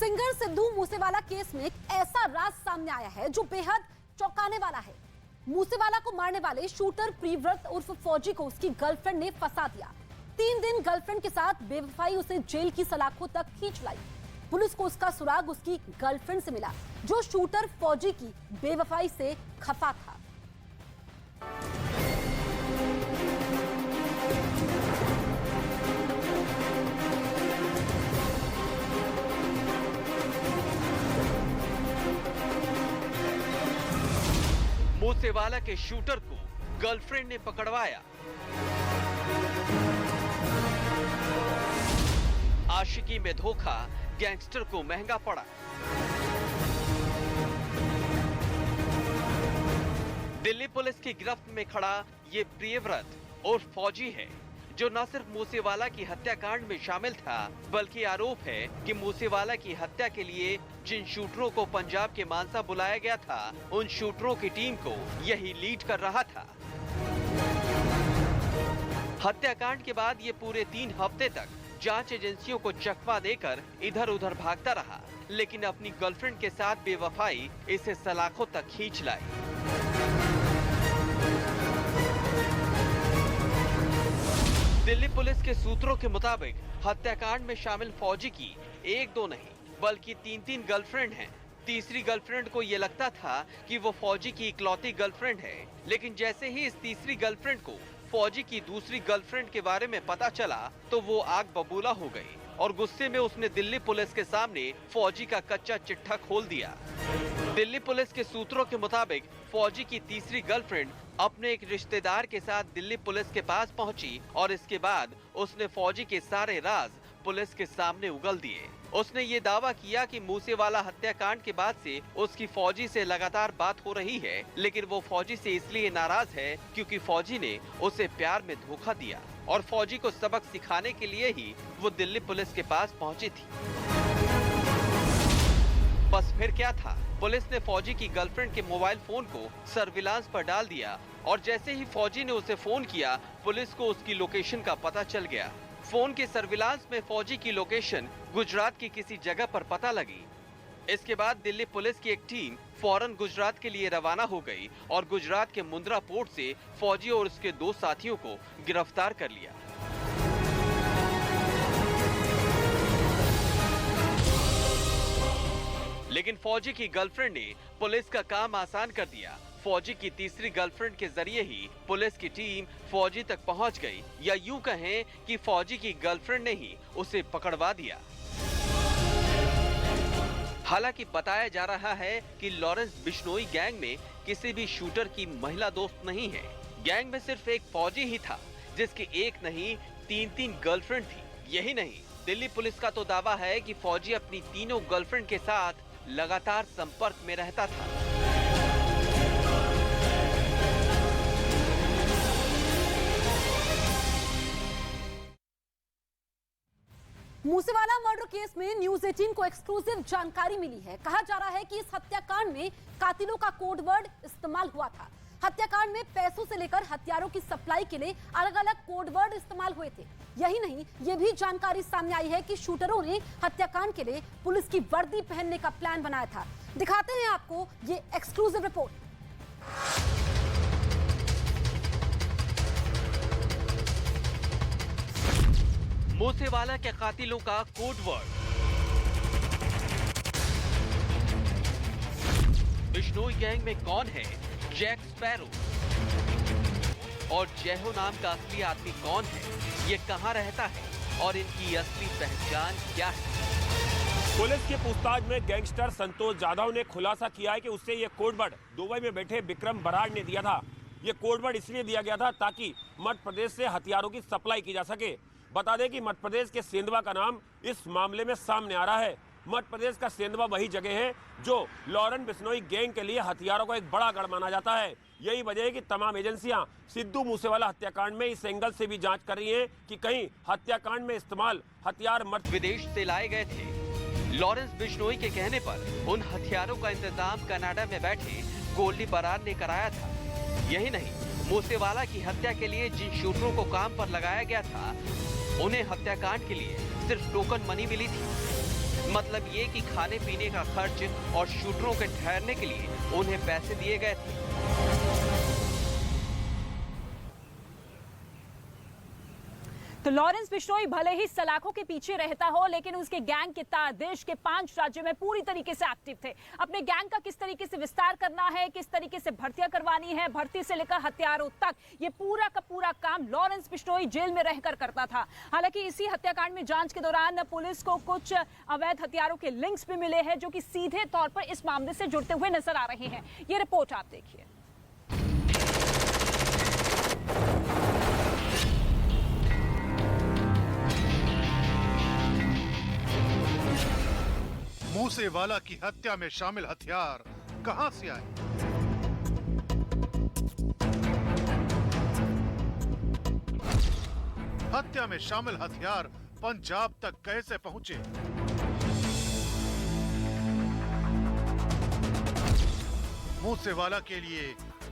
Singer Sidhu Moosewala case में एक ऐसा राज सामने आया है जो बेहद चौंकाने वाला है। मूसेवाला को मारने वाले शूटर प्रियव्रत उर्फ फौजी को उसकी गर्लफ्रेंड ने फंसा दिया। 3 दिन गर्लफ्रेंड के साथ बेवफाई उसे जेल की सलाखों तक खींच लाई। पुलिस को उसका सुराग उसकी गर्लफ्रेंड से मिला जो शूटर फौजी की बेवफाई से खफा था। मूसेवाला के शूटर को गर्लफ्रेंड ने पकड़वाया। आशिकी में धोखा गैंगस्टर को महंगा पड़ा। दिल्ली पुलिस की गिरफ्त में खड़ा ये प्रियव्रत और फौजी है जो न सिर्फ मूसेवाला की हत्याकांड में शामिल था बल्कि आरोप है कि मूसेवाला की हत्या के लिए जिन शूटरों को पंजाब के मानसा बुलाया गया था उन शूटरों की टीम को यही लीड कर रहा था। हत्याकांड के बाद ये पूरे 3 हफ्ते तक जांच एजेंसियों को चकमा देकर इधर उधर भागता रहा, लेकिन अपनी गर्लफ्रेंड के साथ बेवफाई इसे सलाखों तक खींच लाई। दिल्ली पुलिस के सूत्रों के मुताबिक हत्याकांड में शामिल फौजी की 1-2 नहीं बल्कि 3-3 गर्लफ्रेंड हैं। तीसरी गर्लफ्रेंड को ये लगता था कि वो फौजी की इकलौती गर्लफ्रेंड है, लेकिन जैसे ही इस तीसरी गर्लफ्रेंड को फौजी की दूसरी गर्लफ्रेंड के बारे में पता चला तो वो आग बबूला हो गई और गुस्से में उसने दिल्ली पुलिस के सामने फौजी का कच्चा चिट्ठा खोल दिया। दिल्ली पुलिस के सूत्रों के मुताबिक फौजी की तीसरी गर्लफ्रेंड अपने एक रिश्तेदार के साथ दिल्ली पुलिस के पास पहुंची और इसके बाद उसने फौजी के सारे राज पुलिस के सामने उगल दिए। उसने ये दावा किया कि मूसेवाला हत्याकांड के बाद से उसकी फौजी से लगातार बात हो रही है, लेकिन वो फौजी से इसलिए नाराज है क्योंकि फौजी ने उसे प्यार में धोखा दिया और फौजी को सबक सिखाने के लिए ही वो दिल्ली पुलिस के पास पहुंची थी। बस फिर क्या था, पुलिस ने फौजी की गर्लफ्रेंड के मोबाइल फोन को सर्विलांस पर डाल दिया और जैसे ही फौजी ने उसे फोन किया पुलिस को उसकी लोकेशन का पता चल गया। फोन के सर्विलांस में फौजी की लोकेशन गुजरात की किसी जगह पर पता लगी। इसके बाद दिल्ली पुलिस की एक टीम फौरन गुजरात के लिए रवाना हो गई और गुजरात के मुंद्रा पोर्ट से फौजी और उसके 2 साथियों को गिरफ्तार कर लिया। लेकिन फौजी की गर्लफ्रेंड ने पुलिस का काम आसान कर दिया। फौजी की तीसरी गर्लफ्रेंड के जरिए ही पुलिस की टीम फौजी तक पहुंच गई, या यूं कहें कि फौजी की गर्लफ्रेंड ने ही उसे पकड़वा दिया। हालांकि बताया जा रहा है कि लॉरेंस बिश्नोई गैंग में किसी भी शूटर की महिला दोस्त नहीं है। गैंग में सिर्फ एक फौजी ही था जिसकी 1 नहीं 3-3 गर्लफ्रेंड थी। यही नहीं, दिल्ली पुलिस का तो दावा है कि फौजी अपनी तीनों गर्लफ्रेंड के साथ लगातार संपर्क में रहता था। मूसेवाला मर्डर केस में न्यूज 18 को एक्सक्लूसिव जानकारी मिली है। कहा जा रहा है कि इस हत्याकांड में कातिलों का कोड वर्ड इस्तेमाल हुआ था। हत्याकांड में पैसों से लेकर हथियारों की सप्लाई के लिए अलग अलग कोड वर्ड इस्तेमाल हुए थे। यही नहीं, ये भी जानकारी सामने आई है कि शूटरों ने हत्याकांड के लिए पुलिस की वर्दी पहनने का प्लान बनाया था। दिखाते हैं आपको ये एक्सक्लूसिव रिपोर्ट। मूसेवाला के कातिलों का कोड वर्ड। बिश्नोई गैंग में कौन है जैक स्पैरो और जयहो नाम का असली आदमी कौन है, ये कहां रहता है और इनकी असली पहचान क्या है। पुलिस की पूछताछ में गैंगस्टर संतोष जाधव ने खुलासा किया है कि उससे ये कोडवर्ड दुबई में बैठे विक्रम बराड़ ने दिया था। ये कोडवर्ड इसलिए दिया गया था ताकि मध्य प्रदेश से हथियारों की सप्लाई की जा सके। बता दें कि मध्य प्रदेश के सेंधवा का नाम इस मामले में सामने आ रहा है। मध्य प्रदेश का सेंधवा वही जगह है जो लॉरेंस बिश्नोई गैंग के लिए हथियारों का एक बड़ा गढ़ माना जाता है। यही वजह है कि तमाम एजेंसियां सिद्धू मूसेवाला हत्याकांड में इस एंगल से भी जांच कर रही हैं कि कहीं हत्याकांड में इस्तेमाल हथियार विदेश से लाए गए थे। लॉरेंस बिश्नोई के कहने पर उन हथियारों का इंतजाम कनाडा में बैठे गोल्डी बराड़ ने कराया था। यही नहीं, मूसेवाला की हत्या के लिए जिन शूटरों को काम पर लगाया गया था उन्हें हत्याकांड के लिए सिर्फ टोकन मनी मिली थी। मतलब ये कि खाने पीने का खर्च और शूटरों के ठहरने के लिए उन्हें पैसे दिए गए थे। तो लॉरेंस बिश्नोई भले ही सलाखों के पीछे रहता हो, लेकिन उसके गैंग के तार देश के 5 राज्यों में पूरी तरीके से एक्टिव थे। अपने गैंग का किस तरीके से विस्तार करना है, किस तरीके से भर्तियां करवानी है, भर्ती से लेकर हथियारों तक, ये पूरा का पूरा काम लॉरेंस बिश्नोई जेल में रहकर करता था। हालांकि इसी हत्याकांड में जांच के दौरान पुलिस को कुछ अवैध हथियारों के लिंक्स भी मिले हैं, जो कि सीधे तौर पर इस मामले से जुड़ते हुए नजर आ रहे हैं। ये रिपोर्ट आप देखिए। मूसेवाला की हत्या में शामिल हथियार कहां से आए? हत्या में शामिल हथियार पंजाब तक कैसे पहुंचे? मूसेवाला के लिए